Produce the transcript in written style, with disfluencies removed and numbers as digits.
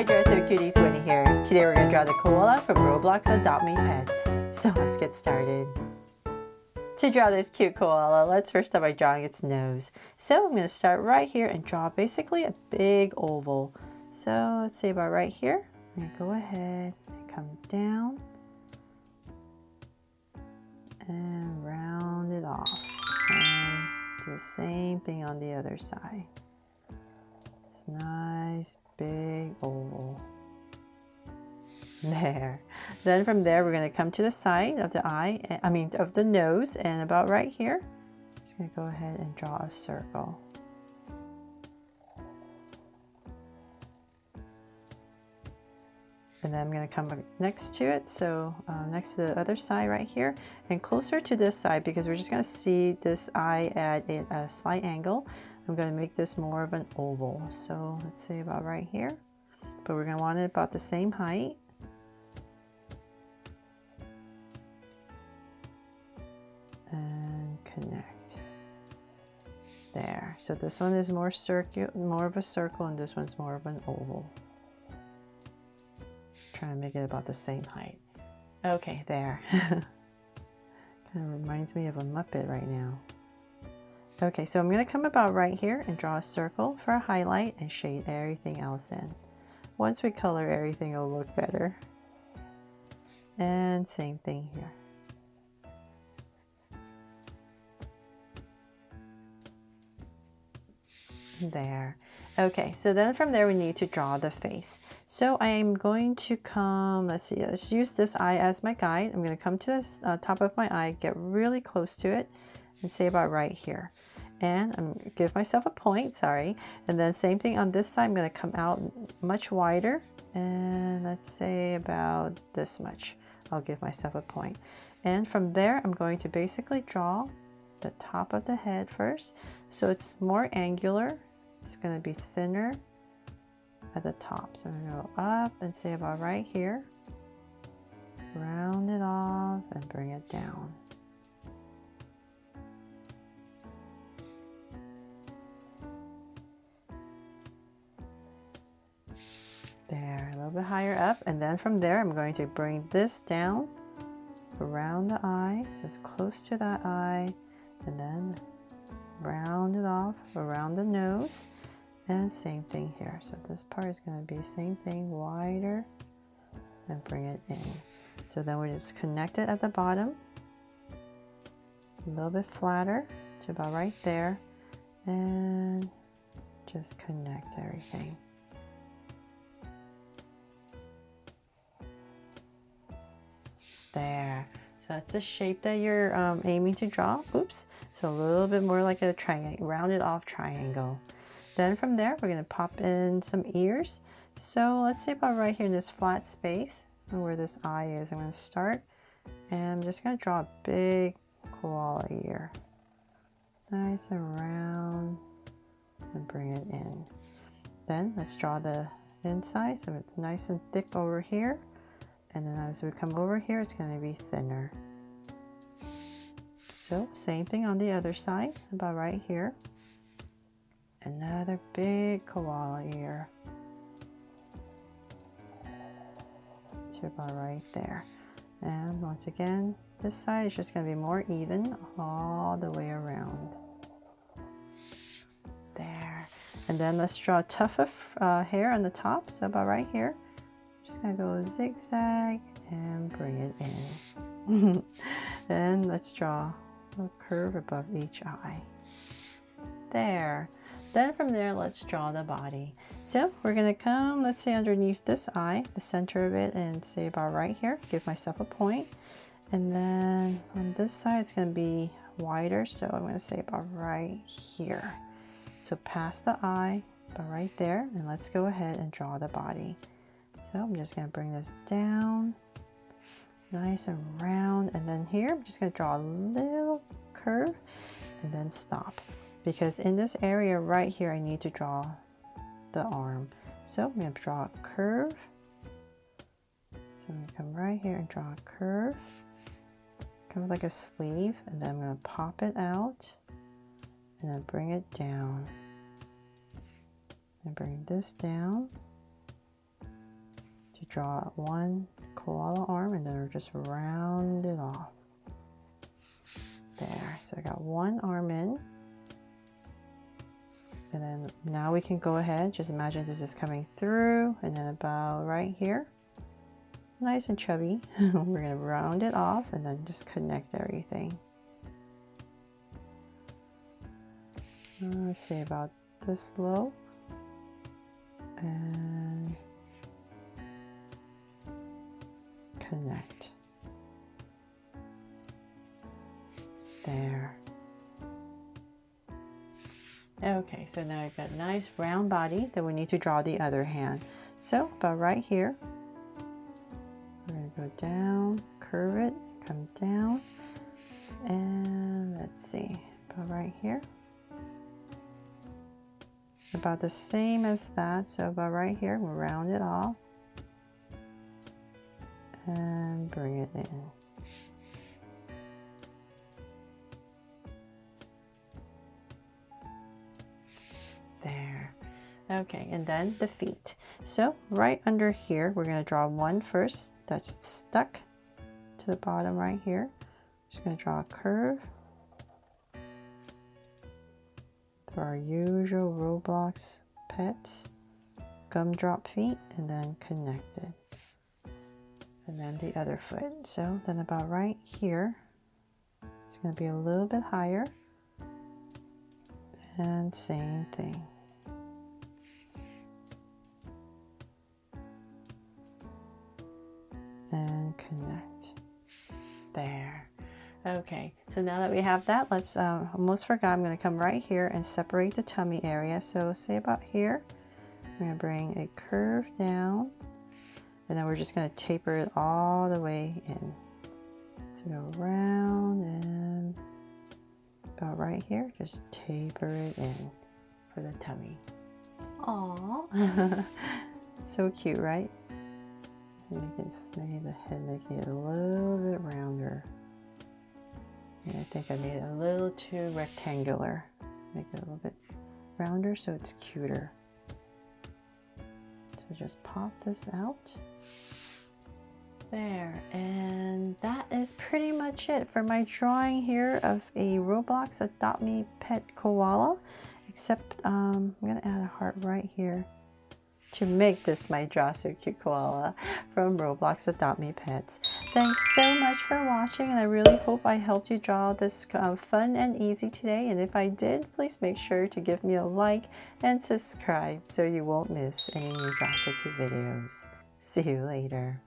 Hi Dresser Cuties, Winnie here. Today we're going to draw the koala from Roblox Adopt Me Pet. So let's get started. To draw this cute koala, let's first start by drawing its nose. So I'm going to start right here and draw basically a big oval. So let's say about right here. I'm going to go ahead and come down and round it off. And do the same thing on the other side. Nice big oval. There. Then from there we're going to come to the side of the of the nose, and about right here I'm just going to go ahead and draw a circle. And then I'm going to come next to it, so next to the other side right here, and closer to this side, because we're just going to see this eye at a slight angle. I'm going to make this more of an oval. So let's say about right here, but we're going to want it about the same height. And connect. There. So this one is more of a circle, and this one's more of an oval. Try to make it about the same height. Okay, there. Kind of reminds me of a Muppet right now. Okay, so I'm going to come about right here and draw a circle for a highlight and shade everything else in. Once we color, everything will look better. And same thing here. There. Okay, so then from there we need to draw the face. So I am going to come, let's use this eye as my guide. I'm going to come to the top of my eye, get really close to it, and say about right here. And I'm going to give myself a point, sorry. And then same thing on this side, I'm going to come out much wider, and let's say about this much. I'll give myself a point. And from there, I'm going to basically draw the top of the head first. So it's more angular. It's going to be thinner at the top. So I'm going to go up and say about right here. Round it off and bring it down. There, a little bit higher up, and then from there I'm going to bring this down around the eye, so it's close to that eye, and then round it off around the nose, and same thing here. So this part is going to be same thing, wider, and bring it in. So then we just connect it at the bottom, a little bit flatter to about right there, and just connect everything. There. So that's the shape that you're aiming to draw. Oops. So a little bit more like a triangle, rounded off triangle. Then from there, we're going to pop in some ears. So let's say about right here in this flat space where this eye is, I'm going to start, and I'm just going to draw a big koala ear. Nice and round, and bring it in. Then let's draw the inside, so it's nice and thick over here. And then as we come over here, it's going to be thinner. So same thing on the other side, about right here. Another big koala ear. To about right there. And once again, this side is just going to be more even all the way around. There. And then let's draw a tuft of hair on the top, so about right here. Just gonna go zigzag and bring it in. And let's draw a curve above each eye. There. Then from there, let's draw the body. So we're gonna come, let's say underneath this eye, the center of it, and say about right here. Give myself a point. And then on this side, it's gonna be wider. So I'm gonna say about right here. So past the eye, about right there. And let's go ahead and draw the body. So I'm just going to bring this down, nice and round, and then here I'm just going to draw a little curve and then stop, because in this area right here I need to draw the arm. So I'm going to draw a curve. So I'm going to come right here and draw a curve, kind of like a sleeve, and then I'm going to pop it out and then bring it down and bring this down. draw one koala arm and then we're just round it off. There, so I got one arm in. And then now we can go ahead, just imagine this is coming through and then about right here. Nice and chubby. We're gonna round it off and then just connect everything. Let's see, about this low. And connect. There. Okay, so now I've got a nice round body that we need to draw the other hand. So about right here, we're going to go down, curve it, come down, and let's see, about right here. About the same as that, so about right here, we'll round it off and bring it in. There. Okay, and then the feet. So right under here, we're going to draw one first that's stuck to the bottom right here. Just going to draw a curve for our usual Roblox pets, gumdrop feet, and then connect it. And then the other foot. So then about right here, it's going to be a little bit higher. And same thing. And connect. There. Okay, so now that we have that, let's, almost forgot, I'm going to come right here and separate the tummy area. So say about here, I'm going to bring a curve down, and then we're just going to taper it all the way in. So go around and about right here, just taper it in for the tummy. Aww. So cute, right? And you can see the head making it a little bit rounder. And I think I made it a little too rectangular. Make it a little bit rounder so it's cuter. So just pop this out. There, and that is pretty much it for my drawing here of a Roblox Adopt Me Pet koala. Except I'm gonna add a heart right here to make this my Draw So Cute koala from Roblox Adopt Me Pets. Thanks so much for watching, and I really hope I helped you draw this fun and easy today. And if I did, please make sure to give me a like and subscribe so you won't miss any new Draw So Cute videos. See you later.